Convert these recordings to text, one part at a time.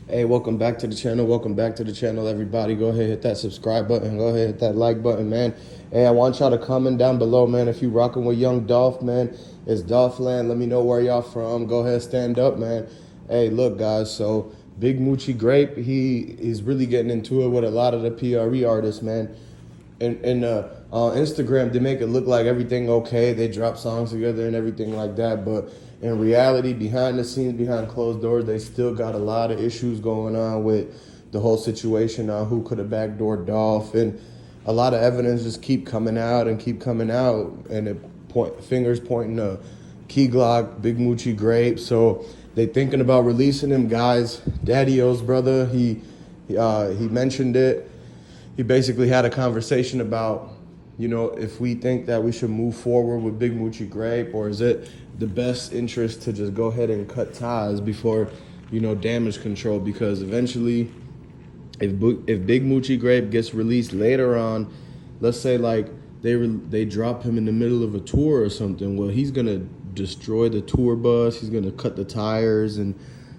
Hey, welcome back to the channel. Welcome back to the channel, everybody. Go ahead, hit that subscribe button. Go ahead, hit that like button, man. Hey, I want y'all to comment down below, man. If you rocking with young Dolph, man, it's Dolph land. Let me know where y'all from. Go ahead, stand up, man. Hey, look, guys. So, Big Moochie Grape, he is really getting into it with a lot of the PRE artists, man. And on Instagram, they make it look like everything okay. They drop songs together and everything like that. But in reality, behind the scenes, behind closed doors, they still got a lot of issues going on with the whole situation on who could have backdoored Dolph. And a lot of evidence just keep coming out and keep coming out. And fingers pointing to Key Glock, Big Moochie Grape. So they thinking about releasing him, guys. DaddyO's brother, he mentioned it. He basically had a conversation about, if we think that we should move forward with Big Moochie Grape, or is it the best interest to just go ahead and cut ties before, damage control? Because eventually, if Big Moochie Grape gets released later on, let's say like they drop him in the middle of a tour or something, well, he's gonna destroy the tour bus. He's gonna cut the tires and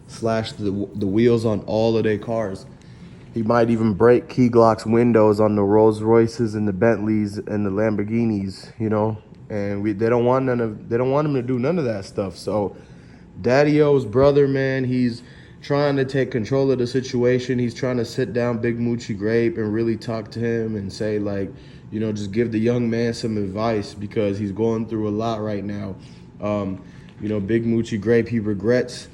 slash the wheels on all of their cars. He might even break Key Glock's windows on the Rolls Royces and the Bentleys and the Lamborghinis, And they don't want him to do none of that stuff. So DaddyO's brother, man, he's trying to take control of the situation. He's trying to sit down Big Moochie Grape and really talk to him and say, like, just give the young man some advice because he's going through a lot right now. Big Moochie Grape, he regrets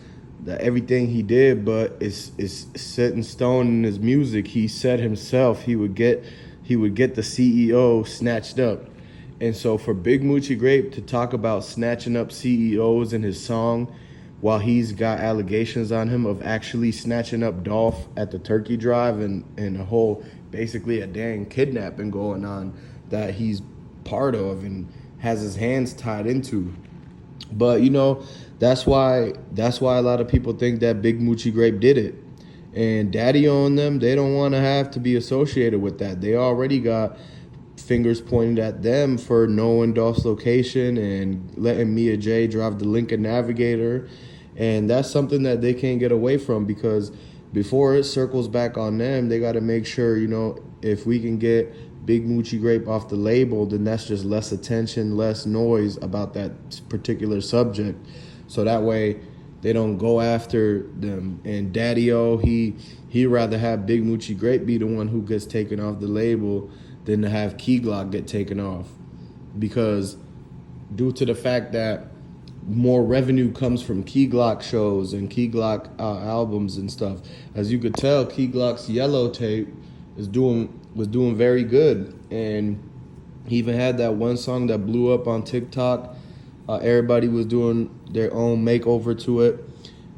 that everything he did, but it's set in stone in his music. He said himself he would get the CEO snatched up. And so for Big Moochie Grape to talk about snatching up CEOs in his song while he's got allegations on him of actually snatching up Dolph at the turkey drive and a whole, basically a dang kidnapping going on that he's part of and has his hands tied into. But that's why a lot of people think that Big Moochie Grape did it. And DaddyO and them, they don't want to have to be associated with that. They already got fingers pointed at them for knowing Dolph's location and letting Mia J drive the Lincoln Navigator. And that's something that they can't get away from, because before it circles back on them, they got to make sure, if we can get Big Moochie Grape off the label, then that's just less attention, less noise about that particular subject. So that way they don't go after them. And DaddyO, he rather have Big Moochie Grape be the one who gets taken off the label than to have Key Glock get taken off. Because due to the fact that more revenue comes from Key Glock shows and Key Glock albums and stuff. As you could tell, Key Glock's Yellow tape was doing very good, and he even had that one song that blew up on TikTok. Everybody was doing their own makeover to it,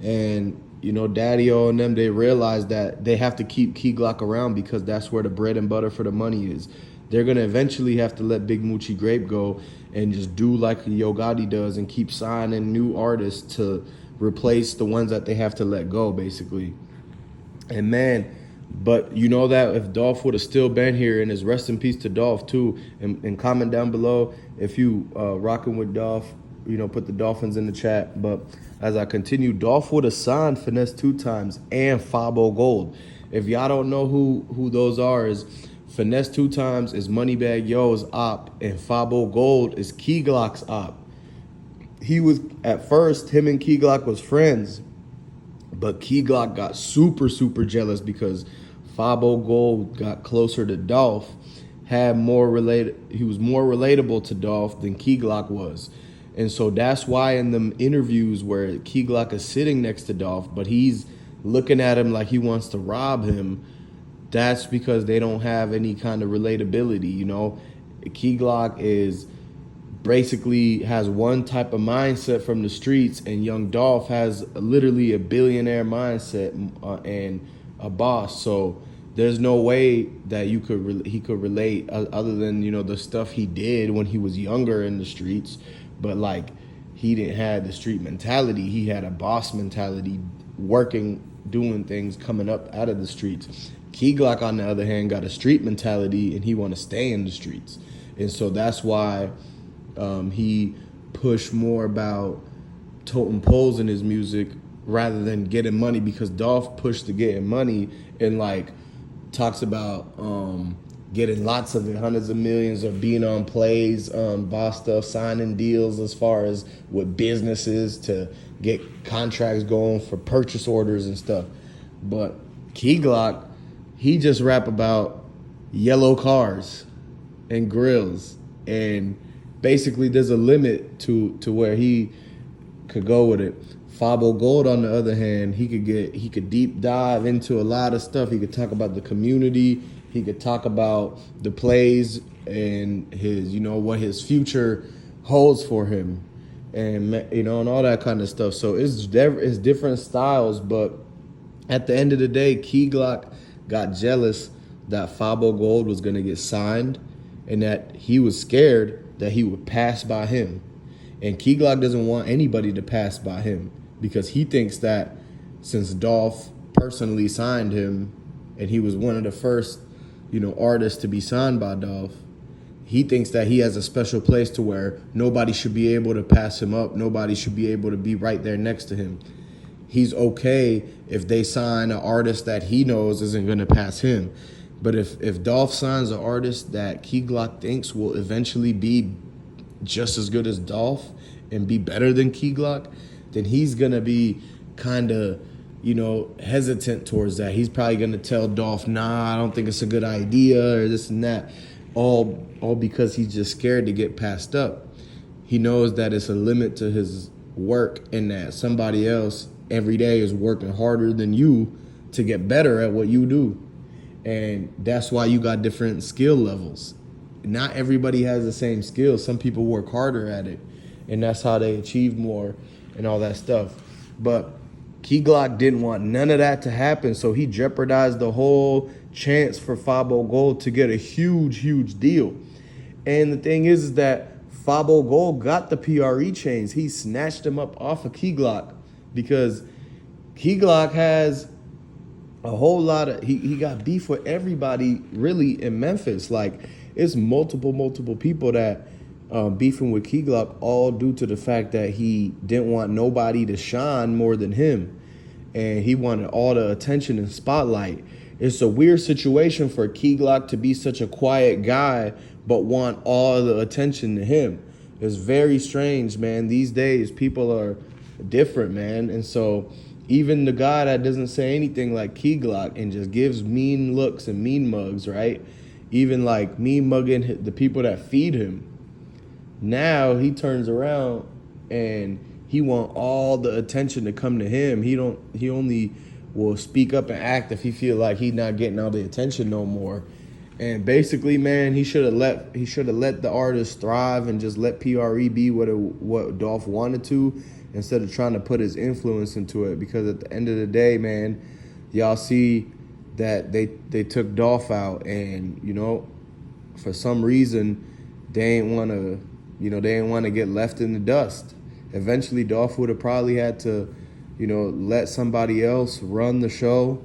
and DaddyO and them, they realized that they have to keep Key Glock around because that's where the bread and butter for the money is. They're gonna eventually have to let Big Moochie Grape go and just do like Yo Gotti does and keep signing new artists to replace the ones that they have to let go, basically. And man, but that if Dolph would have still been here, and his rest in peace to Dolph too, and comment down below if you rocking with Dolph, put the Dolphins in the chat. But as I continue, Dolph would have signed Finesse 2 Times and Fabo Gold. If y'all don't know who those are, is Finesse 2 Times is Moneybagg Yo's op, and Fabo Gold is Key Glock's op. He was, at first, him and Key Glock was friends, but Key Glock got super, super jealous because Fabo Gold got closer to Dolph, he was more relatable to Dolph than Key Glock was. And so that's why in them interviews where Key Glock is sitting next to Dolph, but he's looking at him like he wants to rob him, that's because they don't have any kind of relatability, Key Glock is basically has one type of mindset from the streets, and young Dolph has literally a billionaire mindset and a boss. So there's no way that he could relate other than the stuff he did when he was younger in the streets. But like, he didn't have the street mentality. He had a boss mentality, working, doing things, coming up out of the streets. Key Glock, on the other hand, got a street mentality, and he want to stay in the streets. And so that's why he pushed more about totem poles in his music rather than getting money, because Dolph pushed to getting money and like talks about getting lots of it, hundreds of millions, of being on plays, boss stuff, signing deals as far as with businesses to get contracts going for purchase orders and stuff. But Key Glock, he just rap about yellow cars and grills, and basically there's a limit to where he could go with it. Fabo Gold, on the other hand, he could deep dive into a lot of stuff. He could talk about the community. He could talk about the plays and his, what his future holds for him, and and all that kind of stuff. So it's different styles, but at the end of the day, Key Glock got jealous that Fabo Gold was gonna get signed, and that he was scared that he would pass by him. And Key Glock doesn't want anybody to pass by him, because he thinks that since Dolph personally signed him and he was one of the first, artists to be signed by Dolph, he thinks that he has a special place to where nobody should be able to pass him up. Nobody should be able to be right there next to him. He's okay if they sign an artist that he knows isn't going to pass him. But if Dolph signs an artist that Key Glock thinks will eventually be just as good as Dolph and be better than Key Glock, then he's going to be kind of, hesitant towards that. He's probably going to tell Dolph, nah, I don't think it's a good idea, or this and that, all because he's just scared to get passed up. He knows that it's a limit to his work, and that somebody else every day is working harder than you to get better at what you do. And that's why you got different skill levels. Not everybody has the same skill. Some people work harder at it, and that's how they achieve more and all that stuff. But Key Glock didn't want none of that to happen, so he jeopardized the whole chance for Fabo Gold to get a huge, huge deal. And the thing is that Fabo Gold got the PRE chains. He snatched them up off of Key Glock, because Key Glock has a whole lot of, he got beef with everybody really in Memphis. Like, it's multiple people that beefing with Key Glock, all due to the fact that he didn't want nobody to shine more than him, and he wanted all the attention and spotlight. It's a weird situation for Key Glock to be such a quiet guy but want all the attention to him. It's very strange, man. These days people are different, man. And so even the guy that doesn't say anything like Key Glock and just gives mean looks and mean mugs, right? Even like mean mugging the people that feed him. Now he turns around and he want all the attention to come to him. He only will speak up and act if he feel like he's not getting all the attention no more. And basically, man, he should have let the artist thrive and just let PRE be what Dolph wanted to, instead of trying to put his influence into it. Because at the end of the day, man, y'all see that they took Dolph out, and for some reason they ain't want to get left in the dust. Eventually Dolph would have probably had to let somebody else run the show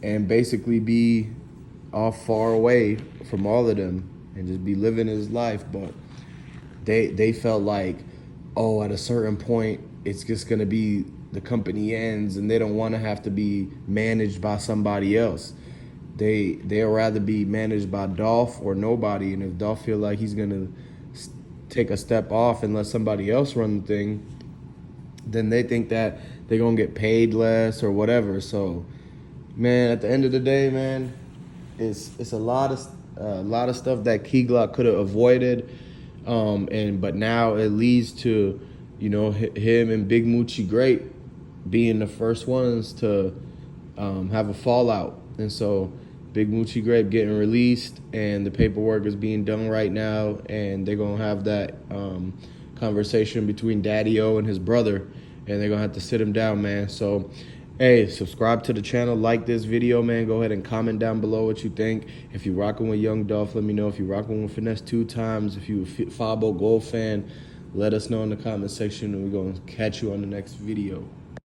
and basically be off far away from all of them and just be living his life. But they felt like, at a certain point it's just gonna be the company ends, and they don't want to have to be managed by somebody else. They'll rather be managed by Dolph or nobody. And if Dolph feel like he's gonna take a step off and let somebody else run the thing, then they think that they're gonna get paid less or whatever. So, man, at the end of the day, man, it's a lot of stuff that Key Glock could have avoided, but now it leads to him and Big Moochie Grape being the first ones to have a fallout. And so Big Moochie Grape getting released, and the paperwork is being done right now, and they're gonna have that conversation between DaddyO and his brother, and they're gonna have to sit him down, man. So, hey, subscribe to the channel, like this video, man. Go ahead and comment down below what you think. If you're rocking with Young Dolph, let me know. If you're rocking with Finesse 2 Times, if you're a Fabo Gold fan, let us know in the comment section, and we're gonna catch you on the next video.